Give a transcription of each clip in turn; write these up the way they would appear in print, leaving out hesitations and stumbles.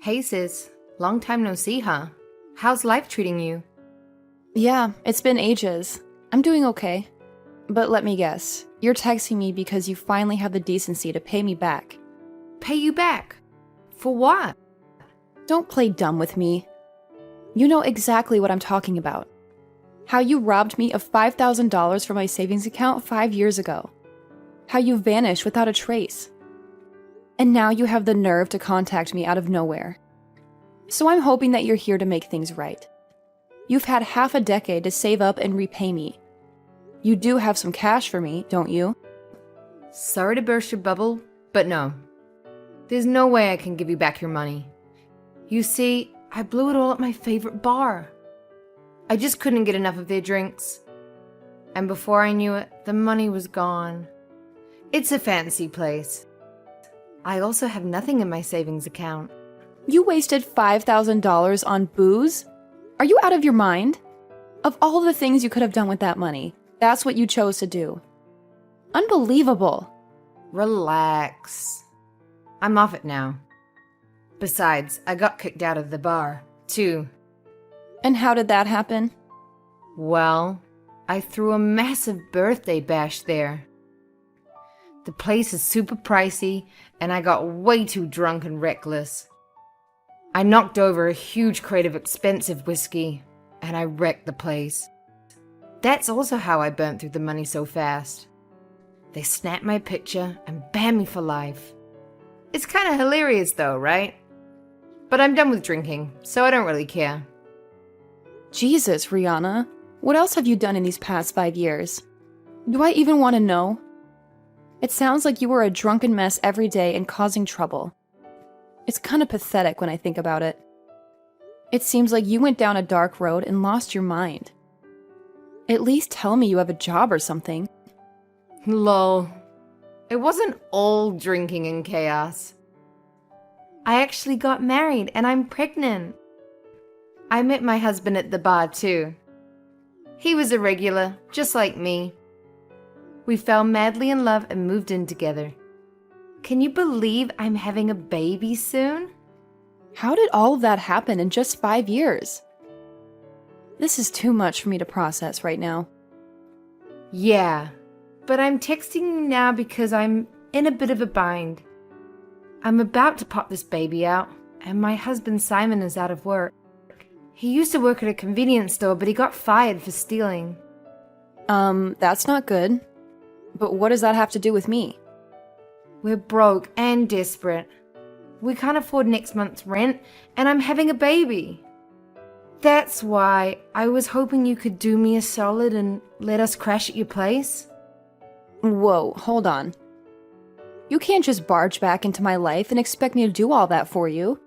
Hey sis, long time no see, huh? How's life treating you? Yeah, it's been ages. I'm doing okay. But let me guess, you're texting me because you finally have the decency to pay me back. Pay you back? For what? Don't play dumb with me. You know exactly what I'm talking about. How you robbed me of $5,000 from my savings account 5 years ago. How you vanished without a trace. And now you have the nerve to contact me out of nowhere. So I'm hoping that you're here to make things right. You've had half a decade to save up and repay me. You do have some cash for me, don't you? Sorry to burst your bubble, but no. There's no way I can give you back your money. You see, I blew it all at my favorite bar. I just couldn't get enough of their drinks. And before I knew it, the money was gone. It's a fancy place. I also have nothing in my savings account. You wasted $5,000 on booze? Are you out of your mind? Of all the things you could have done with that money, that's what you chose to do. Unbelievable. Relax. I'm off it now. Besides, I got kicked out of the bar, too. And how did that happen? Well, I threw a massive birthday bash there. The place is super pricey, and I got way too drunk and reckless. I knocked over a huge crate of expensive whiskey, and I wrecked the place. That's also how I burnt through the money so fast. They snapped my picture and banned me for life. It's kind of hilarious though, right? But I'm done with drinking, so I don't really care. Jesus, Rihanna. What else have you done in these past 5 years? Do I even want to know? It sounds like you were a drunken mess every day and causing trouble. It's kind of pathetic when I think about it. It seems like you went down a dark road and lost your mind. At least tell me you have a job or something. Lol. It wasn't all drinking and chaos. I actually got married and I'm pregnant. I met my husband at the bar too. He was a regular, just like me. We fell madly in love and moved in together. Can you believe I'm having a baby soon? How did all of that happen in just 5 years? This is too much for me to process right now. Yeah, but I'm texting you now because I'm in a bit of a bind. I'm about to pop this baby out, and my husband Simon is out of work. He used to work at a convenience store, but he got fired for stealing. That's not good. But what does that have to do with me? We're broke and desperate. We can't afford next month's rent, and I'm having a baby. That's why I was hoping you could do me a solid and let us crash at your place. Whoa, hold on. You can't just barge back into my life and expect me to do all that for you.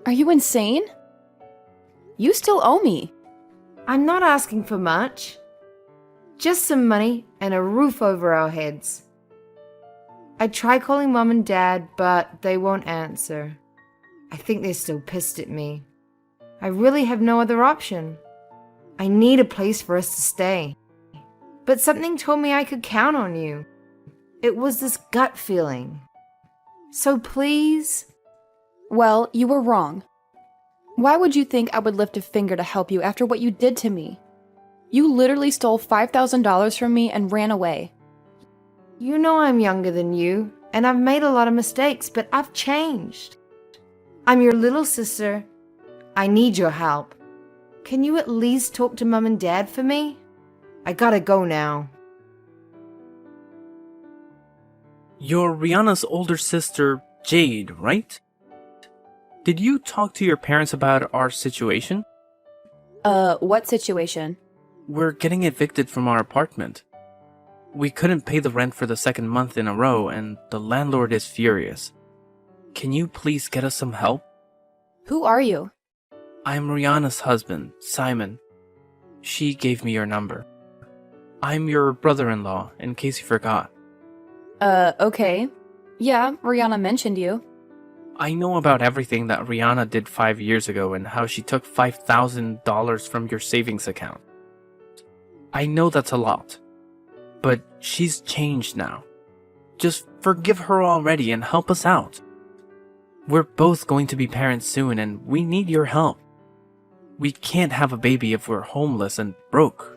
Are you insane? You still owe me. I'm not asking for much. Just some money and a roof over our heads. I tried calling Mom and Dad, but they won't answer. I think they're still pissed at me. I really have no other option. I need a place for us to stay. But something told me I could count on you. It was this gut feeling. So please? Well, you were wrong. Why would you think I would lift a finger to help you after what you did to me? You literally stole $5,000 from me and ran away. You know I'm younger than you, and I've made a lot of mistakes, but I've changed. I'm your little sister. I need your help. Can you at least talk to Mom and Dad for me? I gotta go now. You're Rihanna's older sister, Jade, right? Did you talk to your parents about our situation? What situation? We're getting evicted from our apartment. We couldn't pay the rent for the second month in a row, and the landlord is furious. Can you please get us some help? Who are you? I'm Rihanna's husband, Simon. She gave me your number. I'm your brother-in-law, in case you forgot. Okay. Yeah, Rihanna mentioned you. I know about everything that Rihanna did 5 years ago and how she took $5,000 from your savings account. I know that's a lot, but she's changed now. Just forgive her already and help us out. We're both going to be parents soon and we need your help. We can't have a baby if we're homeless and broke.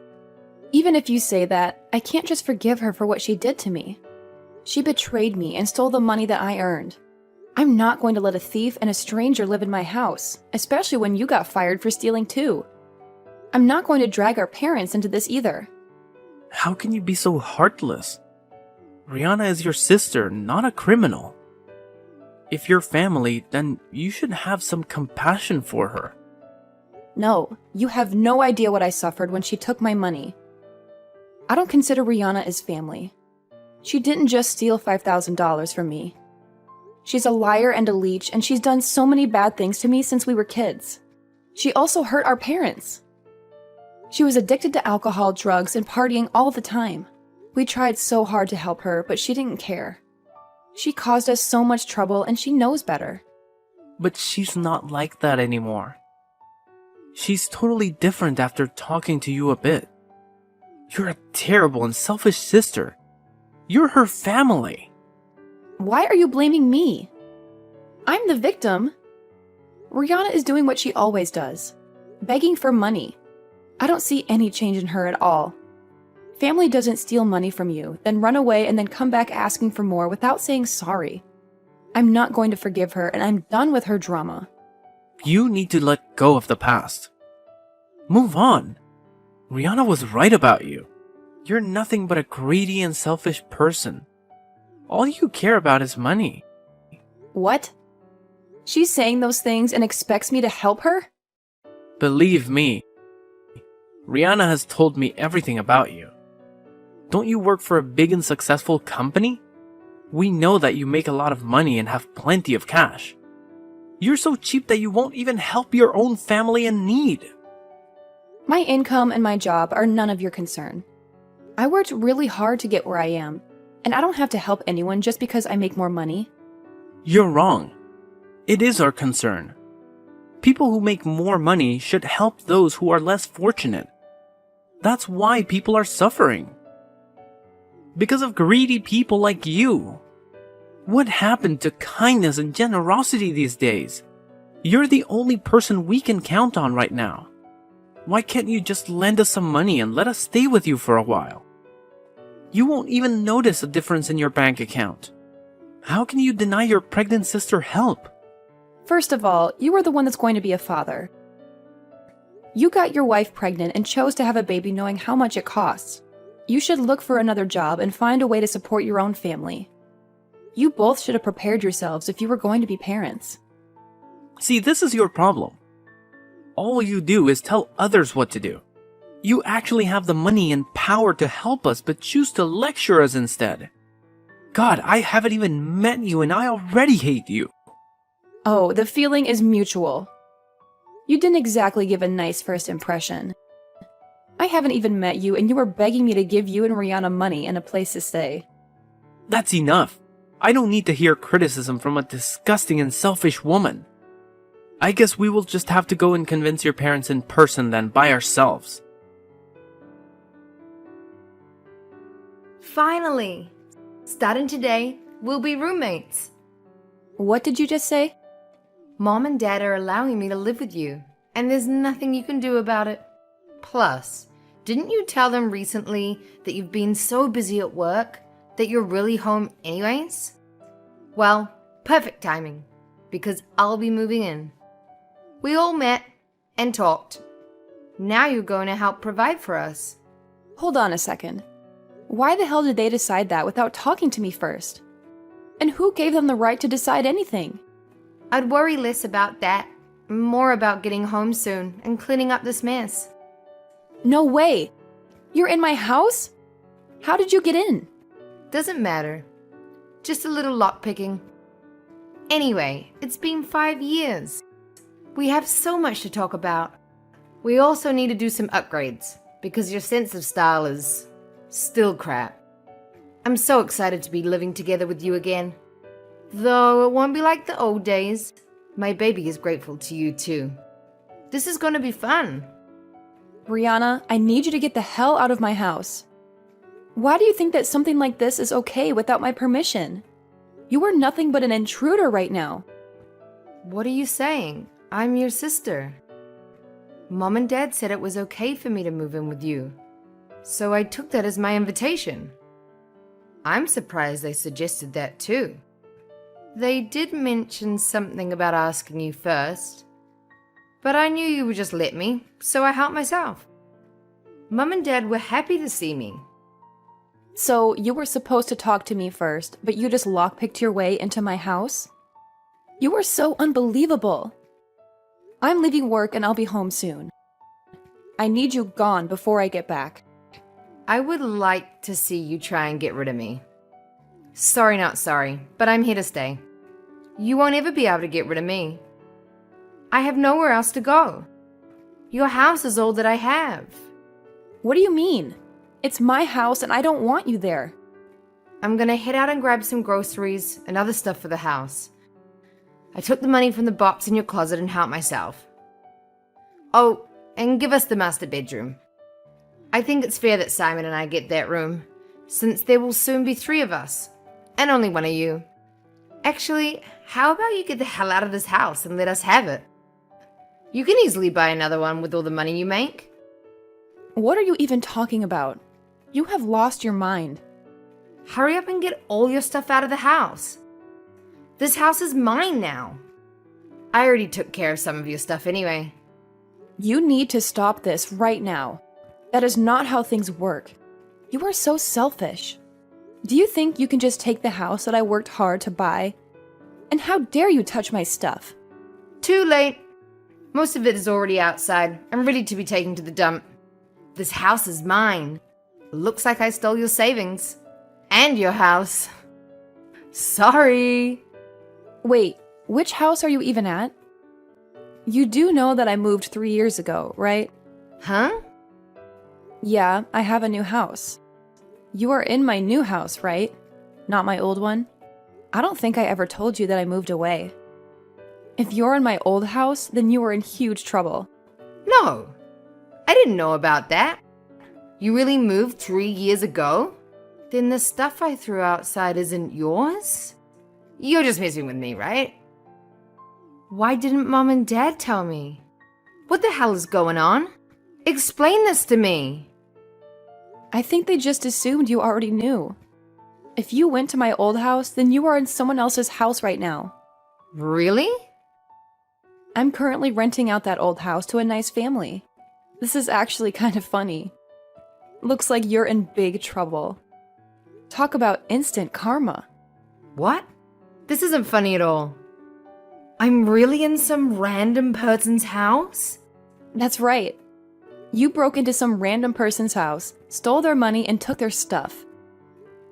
Even if you say that, I can't just forgive her for what she did to me. She betrayed me and stole the money that I earned. I'm not going to let a thief and a stranger live in my house, especially when you got fired for stealing too. I'm not going to drag our parents into this either. How can you be so heartless? Rihanna is your sister, not a criminal. If you're family, then you should have some compassion for her. No, you have no idea what I suffered when she took my money. I don't consider Rihanna as family. She didn't just steal $5,000 from me. She's a liar and a leech, and she's done so many bad things to me since we were kids. She also hurt our parents. She was addicted to alcohol, drugs, and partying all the time. We tried so hard to help her, but she didn't care. She caused us so much trouble, and she knows better. But she's not like that anymore. She's totally different after talking to you a bit. You're a terrible and selfish sister. You're her family. Why are you blaming me? I'm the victim. Rihanna is doing what she always does, begging for money. I don't see any change in her at all. Family doesn't steal money from you, then run away and then come back asking for more without saying sorry. I'm not going to forgive her, and I'm done with her drama. You need to let go of the past. Move on. Rihanna was right about you. You're nothing but a greedy and selfish person. All you care about is money. What? She's saying those things and expects me to help her? Believe me, Rihanna has told me everything about you. Don't you work for a big and successful company? We know that you make a lot of money and have plenty of cash. You're so cheap that you won't even help your own family in need. My income and my job are none of your concern. I worked really hard to get where I am, and I don't have to help anyone just because I make more money. You're wrong. It is our concern. People who make more money should help those who are less fortunate. That's why people are suffering. Because of greedy people like you. What happened to kindness and generosity these days? You're the only person we can count on right now. Why can't you just lend us some money and let us stay with you for a while? You won't even notice a difference in your bank account. How can you deny your pregnant sister help? First of all, you are the one that's going to be a father. You got your wife pregnant and chose to have a baby knowing how much it costs. You should look for another job and find a way to support your own family. You both should have prepared yourselves if you were going to be parents. See, this is your problem. All you do is tell others what to do. You actually have the money and power to help us, but choose to lecture us instead. God, I haven't even met you and I already hate you. Oh, the feeling is mutual. You didn't exactly give a nice first impression. I haven't even met you and you were begging me to give you and Rihanna money and a place to stay. That's enough. I don't need to hear criticism from a disgusting and selfish woman. I guess we will just have to go and convince your parents in person then, by ourselves. Finally! Starting today, we'll be roommates. What did you just say? Mom and Dad are allowing me to live with you, and there's nothing you can do about it. Plus, didn't you tell them recently that you've been so busy at work that you're really home anyways? Well, perfect timing, because I'll be moving in. We all met and talked. Now you're going to help provide for us. Hold on a second. Why the hell did they decide that without talking to me first? And who gave them the right to decide anything? I'd worry less about that, more about getting home soon and cleaning up this mess. No way! You're in my house? How did you get in? Doesn't matter. Just a little lockpicking. Anyway, it's been 5 years. We have so much to talk about. We also need to do some upgrades, because your sense of style is still crap. I'm so excited to be living together with you again. Though it won't be like the old days. My baby is grateful to you too. This is going to be fun. Rihanna, I need you to get the hell out of my house. Why do you think that something like this is okay without my permission? You are nothing but an intruder right now. What are you saying? I'm your sister. Mom and Dad said it was okay for me to move in with you, so I took that as my invitation. I'm surprised they suggested that too. They did mention something about asking you first, but I knew you would just let me, so I helped myself. Mum and Dad were happy to see me. So you were supposed to talk to me first, but you just lockpicked your way into my house? You were so unbelievable. I'm leaving work and I'll be home soon. I need you gone before I get back. I would like to see you try and get rid of me. Sorry, not sorry, but I'm here to stay. You won't ever be able to get rid of me. I have nowhere else to go. Your house is all that I have. What do you mean? It's my house and I don't want you there. I'm gonna head out and grab some groceries and other stuff for the house. I took the money from the box in your closet and helped myself. Oh, and give us the master bedroom. I think it's fair that Simon and I get that room, since there will soon be 3 of us, and only 1 of you. Actually, how about you get the hell out of this house and let us have it? You can easily buy another one with all the money you make. What are you even talking about? You have lost your mind. Hurry up and get all your stuff out of the house. This house is mine now. I already took care of some of your stuff anyway. You need to stop this right now. That is not how things work. You are so selfish. Do you think you can just take the house that I worked hard to buy? And how dare you touch my stuff? Too late. Most of it is already outside and ready to be taken to the dump. This house is mine. Looks like I stole your savings. And your house. Sorry. Wait, which house are you even at? You do know that I moved 3 years ago, right? Huh? Yeah, I have a new house. You are in my new house, right? Not my old one? I don't think I ever told you that I moved away. If you're in my old house, then you are in huge trouble. No. I didn't know about that. You really moved 3 years ago? Then the stuff I threw outside isn't yours? You're just messing with me, right? Why didn't Mom and Dad tell me? What the hell is going on? Explain this to me. I think they just assumed you already knew. If you went to my old house, then you are in someone else's house right now. Really? I'm currently renting out that old house to a nice family. This is actually kind of funny. Looks like you're in big trouble. Talk about instant karma. What? This isn't funny at all. I'm really in some random person's house? That's right. You broke into some random person's house, stole their money, and took their stuff.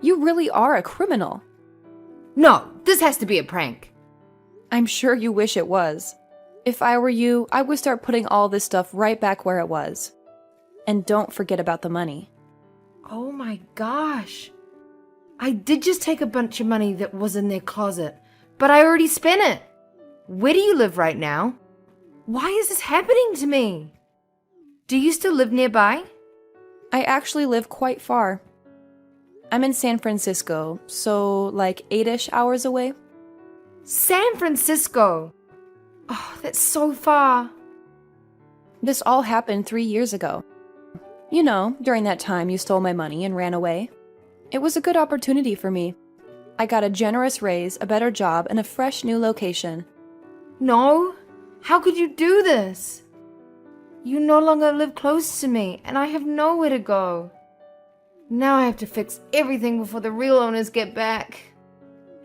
You really are a criminal. No, this has to be a prank. I'm sure you wish it was. If I were you, I would start putting all this stuff right back where it was. And don't forget about the money. Oh my gosh. I did just take a bunch of money that was in their closet, but I already spent it. Where do you live right now? Why is this happening to me? Do you still live nearby? I actually live quite far. I'm in San Francisco, so like 8-ish hours away. San Francisco! Oh, that's so far. This all happened 3 years ago. You know, during that time you stole my money and ran away. It was a good opportunity for me. I got a generous raise, a better job, and a fresh new location. No, how could you do this? You no longer live close to me, and I have nowhere to go. Now I have to fix everything before the real owners get back.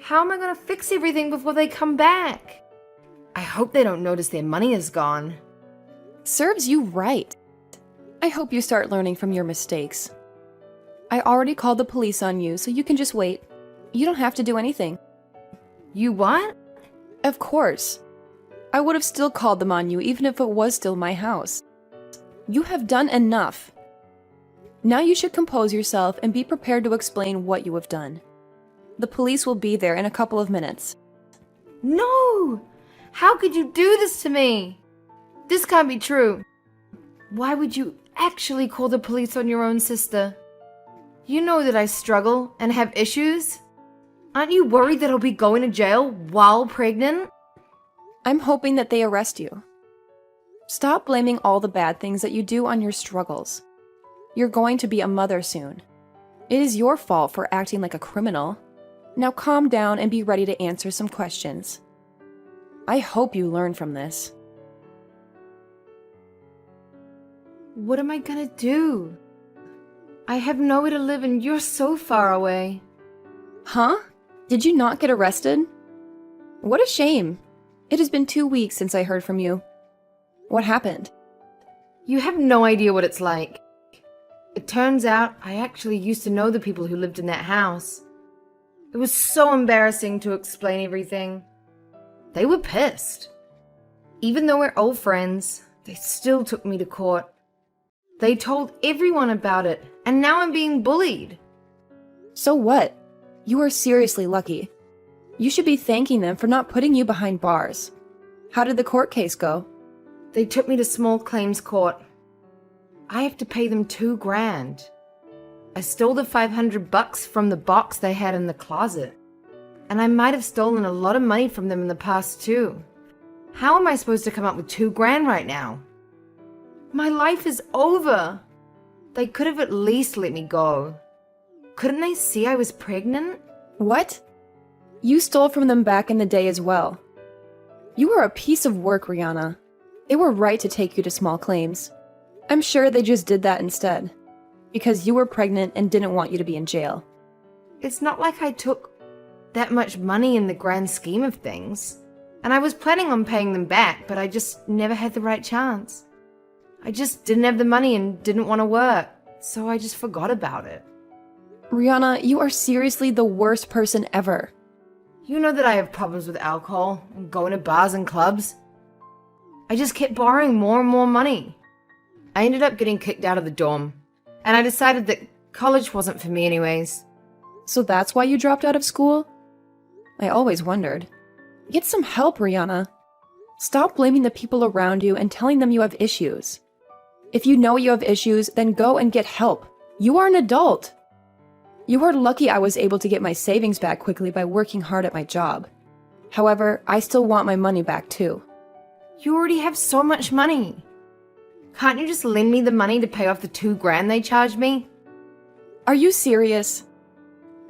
How am I going to fix everything before they come back? I hope they don't notice their money is gone. Serves you right. I hope you start learning from your mistakes. I already called the police on you, so you can just wait. You don't have to do anything. You what? Of course. I would have still called them on you even if it was still my house. You have done enough. Now you should compose yourself and be prepared to explain what you have done. The police will be there in a couple of minutes. No! How could you do this to me? This can't be true. Why would you actually call the police on your own sister? You know that I struggle and have issues. Aren't you worried that I'll be going to jail while pregnant? I'm hoping that they arrest you. Stop blaming all the bad things that you do on your struggles. You're going to be a mother soon. It is your fault for acting like a criminal. Now calm down and be ready to answer some questions. I hope you learn from this. What am I gonna do? I have nowhere to live and you're so far away. Huh? Did you not get arrested? What a shame. It has been 2 weeks since I heard from you. What happened? You have no idea what it's like. It turns out I actually used to know the people who lived in that house. It was so embarrassing to explain everything. They were pissed. Even though we're old friends, they still took me to court. They told everyone about it, and now I'm being bullied. So what? You are seriously lucky. You should be thanking them for not putting you behind bars. How did the court case go? They took me to small claims court. I have to pay them $2,000. I stole the $500 from the box they had in the closet. And I might have stolen a lot of money from them in the past too. How am I supposed to come up with $2,000 right now? My life is over. They could have at least let me go. Couldn't they see I was pregnant? What? You stole from them back in the day as well. You were a piece of work, Rihanna. They were right to take you to small claims. I'm sure they just did that instead. Because you were pregnant and didn't want you to be in jail. It's not like I took that much money in the grand scheme of things. And I was planning on paying them back, but I just never had the right chance. I just didn't have the money and didn't want to work, so I just forgot about it. Rihanna, you are seriously the worst person ever. You know that I have problems with alcohol and going to bars and clubs. I just kept borrowing more and more money. I ended up getting kicked out of the dorm, and I decided that college wasn't for me anyways. So that's why you dropped out of school? I always wondered. Get some help, Rihanna. Stop blaming the people around you and telling them you have issues. If you know you have issues, then go and get help. You are an adult. You are lucky I was able to get my savings back quickly by working hard at my job. However, I still want my money back too. You already have so much money. Can't you just lend me the money to pay off the $2,000 they charged me? Are you serious?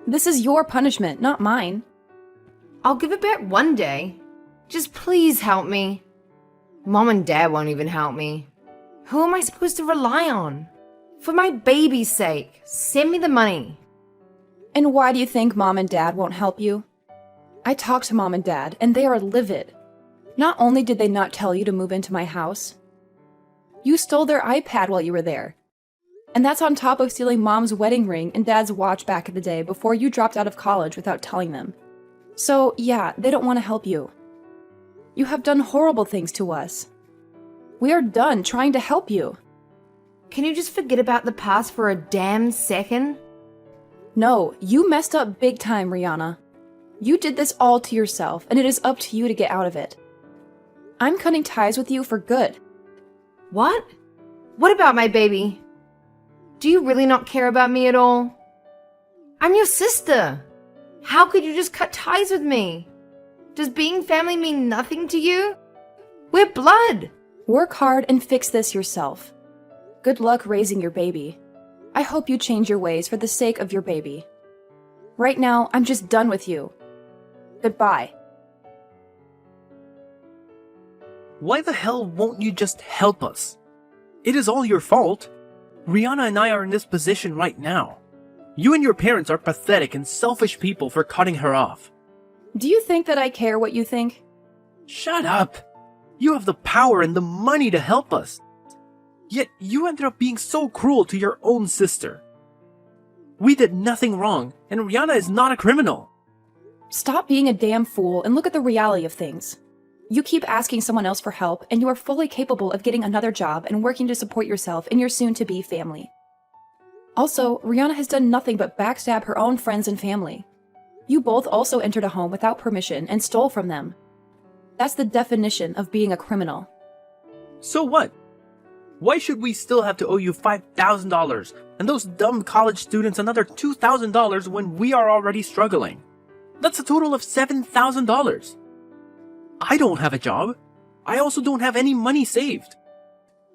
This is your punishment, not mine. I'll give it back one day. Just please help me. Mom and Dad won't even help me. Who am I supposed to rely on? For my baby's sake, send me the money. And why do you think Mom and Dad won't help you? I talked to Mom and Dad, and they are livid. Not only did they not tell you to move into my house, you stole their iPad while you were there. And that's on top of stealing Mom's wedding ring and Dad's watch back in the day before you dropped out of college without telling them. So, yeah, they don't want to help you. You have done horrible things to us. We are done trying to help you. Can you just forget about the past for a damn second? No, you messed up big time, Rihanna. You did this all to yourself, and it is up to you to get out of it. I'm cutting ties with you for good. What? What about my baby? Do you really not care about me at all? I'm your sister. How could you just cut ties with me? Does being family mean nothing to you? We're blood. Work hard and fix this yourself. Good luck raising your baby. I hope you change your ways for the sake of your baby. Right now, I'm just done with you. Goodbye. Why the hell won't you just help us? It is all your fault. Rihanna and I are in this position right now. You and your parents are pathetic and selfish people for cutting her off. Do you think that I care what you think? Shut up! You have the power and the money to help us. Yet you ended up being so cruel to your own sister. We did nothing wrong, and Rihanna is not a criminal. Stop being a damn fool and look at the reality of things. You keep asking someone else for help, and you are fully capable of getting another job and working to support yourself and your soon-to-be family. Also, Rihanna has done nothing but backstab her own friends and family. You both also entered a home without permission and stole from them. That's the definition of being a criminal. So what? Why should we still have to owe you $5,000 and those dumb college students another $2,000 when we are already struggling? That's a total of $7,000. I don't have a job. I also don't have any money saved.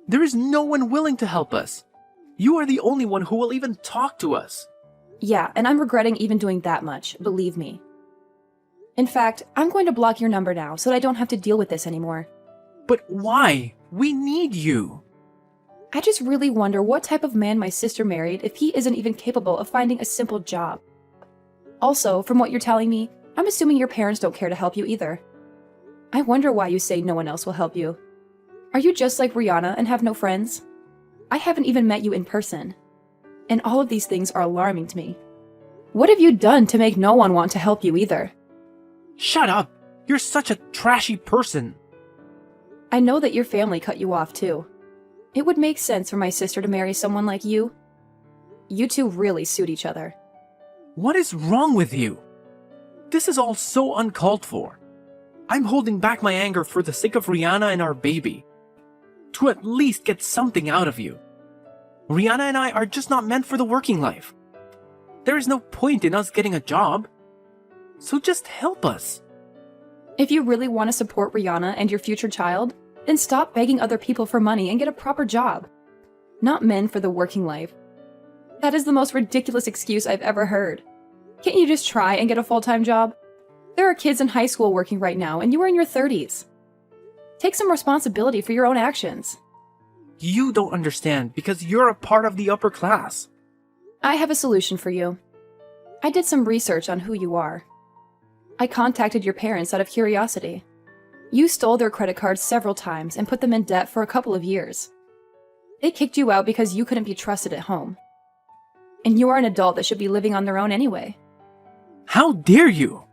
There is no one willing to help us. You are the only one who will even talk to us. Yeah, and I'm regretting even doing that much, believe me. In fact, I'm going to block your number now so that I don't have to deal with this anymore. But why? We need you. I just really wonder what type of man my sister married if he isn't even capable of finding a simple job. Also, from what you're telling me, I'm assuming your parents don't care to help you either. I wonder why you say no one else will help you. Are you just like Rihanna and have no friends? I haven't even met you in person. And all of these things are alarming to me. What have you done to make no one want to help you either? Shut up. You're such a trashy person. I know that your family cut you off too. It would make sense for my sister to marry someone like you. You two really suit each other. What is wrong with you? This is all so uncalled for. I'm holding back my anger for the sake of Rihanna and our baby. To at least get something out of you. Rihanna and I are just not meant for the working life. There is no point in us getting a job. So just help us. If you really want to support Rihanna and your future child, then stop begging other people for money and get a proper job. Not men for the working life. That is the most ridiculous excuse I've ever heard. Can't you just try and get a full-time job? There are kids in high school working right now, and you are in your 30s. Take some responsibility for your own actions. You don't understand because you're a part of the upper class. I have a solution for you. I did some research on who you are. I contacted your parents out of curiosity. You stole their credit cards several times and put them in debt for a couple of years. They kicked you out because you couldn't be trusted at home. And you are an adult that should be living on their own anyway. How dare you?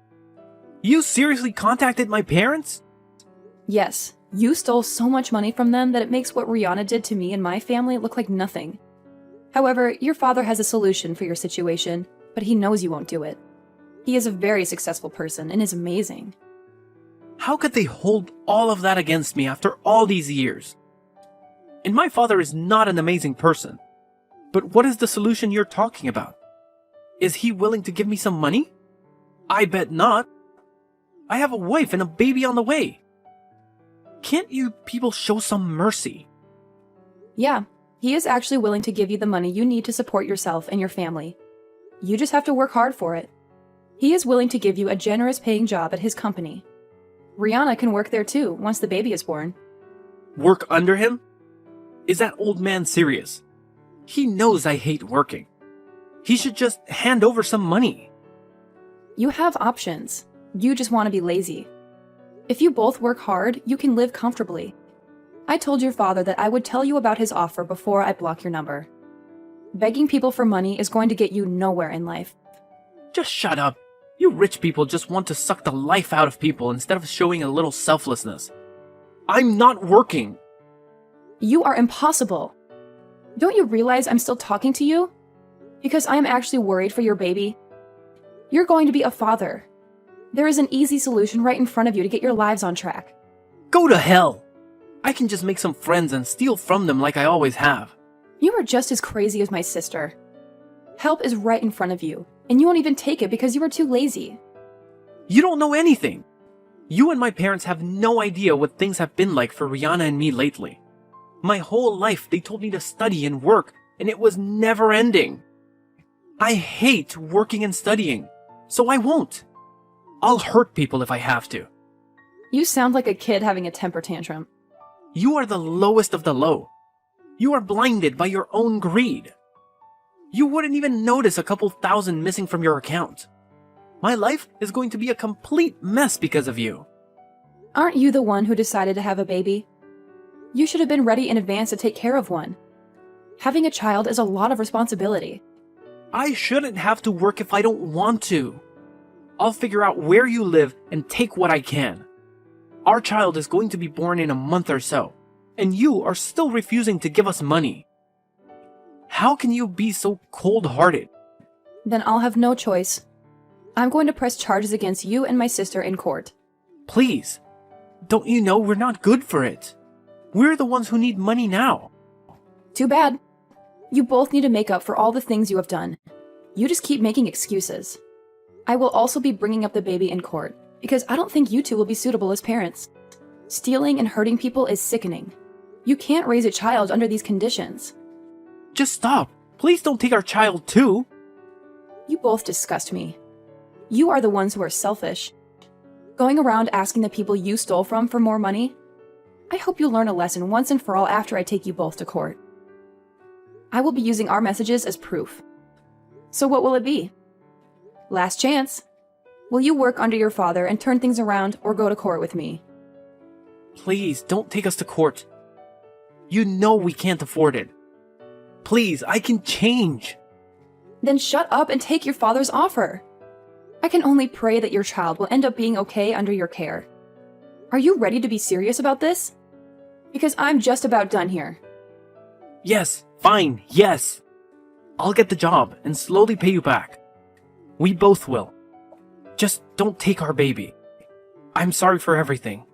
You seriously contacted my parents? Yes, you stole so much money from them that it makes what Rihanna did to me and my family look like nothing. However, your father has a solution for your situation, but he knows you won't do it. He is a very successful person and is amazing. How could they hold all of that against me after all these years? And my father is not an amazing person. But what is the solution you're talking about? Is he willing to give me some money? I bet not. I have a wife and a baby on the way. Can't you people show some mercy? Yeah, he is actually willing to give you the money you need to support yourself and your family. You just have to work hard for it. He is willing to give you a generous paying job at his company. Rihanna can work there too, once the baby is born. Work under him? Is that old man serious? He knows I hate working. He should just hand over some money. You have options. You just want to be lazy. If you both work hard, you can live comfortably. I told your father that I would tell you about his offer before I block your number. Begging people for money is going to get you nowhere in life. Just shut up. You rich people just want to suck the life out of people instead of showing a little selflessness. I'm not working. You are impossible. Don't you realize I'm still talking to you? Because I am actually worried for your baby. You're going to be a father. There is an easy solution right in front of you to get your lives on track. Go to hell. I can just make some friends and steal from them like I always have. You are just as crazy as my sister. Help is right in front of you, and you won't even take it because you are too lazy. You don't know anything. You and my parents have no idea what things have been like for Rihanna and me lately. My whole life they told me to study and work, and it was never ending. I hate working and studying, so I won't. I'll hurt people if I have to. You sound like a kid having a temper tantrum. You are the lowest of the low. You are blinded by your own greed. You wouldn't even notice a couple thousand missing from your account. My life is going to be a complete mess because of you. Aren't you the one who decided to have a baby? You should have been ready in advance to take care of one. Having a child is a lot of responsibility. I shouldn't have to work if I don't want to. I'll figure out where you live and take what I can. Our child is going to be born in a month or so, and you are still refusing to give us money. How can you be so cold-hearted? Then I'll have no choice. I'm going to press charges against you and my sister in court. Please. Don't you know we're not good for it? We're the ones who need money now. Too bad. You both need to make up for all the things you have done. You just keep making excuses. I will also be bringing up the baby in court, because I don't think you two will be suitable as parents. Stealing and hurting people is sickening. You can't raise a child under these conditions. Just stop. Please don't take our child too. You both disgust me. You are the ones who are selfish. Going around asking the people you stole from for more money? I hope you'll learn a lesson once and for all after I take you both to court. I will be using our messages as proof. So what will it be? Last chance. Will you work under your father and turn things around or go to court with me? Please don't take us to court. You know we can't afford it. Please, I can change. Then shut up and take your father's offer. I can only pray that your child will end up being okay under your care. Are you ready to be serious about this? Because I'm just about done here. Yes, fine, yes. I'll get the job and slowly pay you back. We both will. Just don't take our baby. I'm sorry for everything.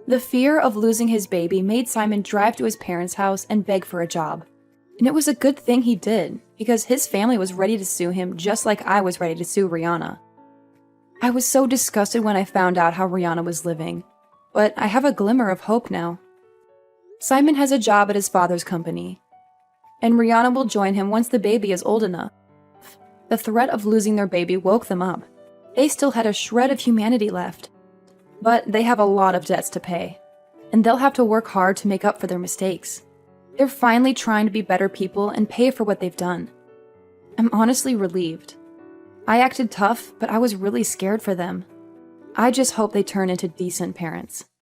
The fear of losing his baby made Simon drive to his parents' house and beg for a job. And it was a good thing he did, because his family was ready to sue him just like I was ready to sue Rihanna. I was so disgusted when I found out how Rihanna was living, but I have a glimmer of hope now. Simon has a job at his father's company, and Rihanna will join him once the baby is old enough. The threat of losing their baby woke them up. They still had a shred of humanity left. But they have a lot of debts to pay, and they'll have to work hard to make up for their mistakes. They're finally trying to be better people and pay for what they've done. I'm honestly relieved. I acted tough, but I was really scared for them. I just hope they turn into decent parents.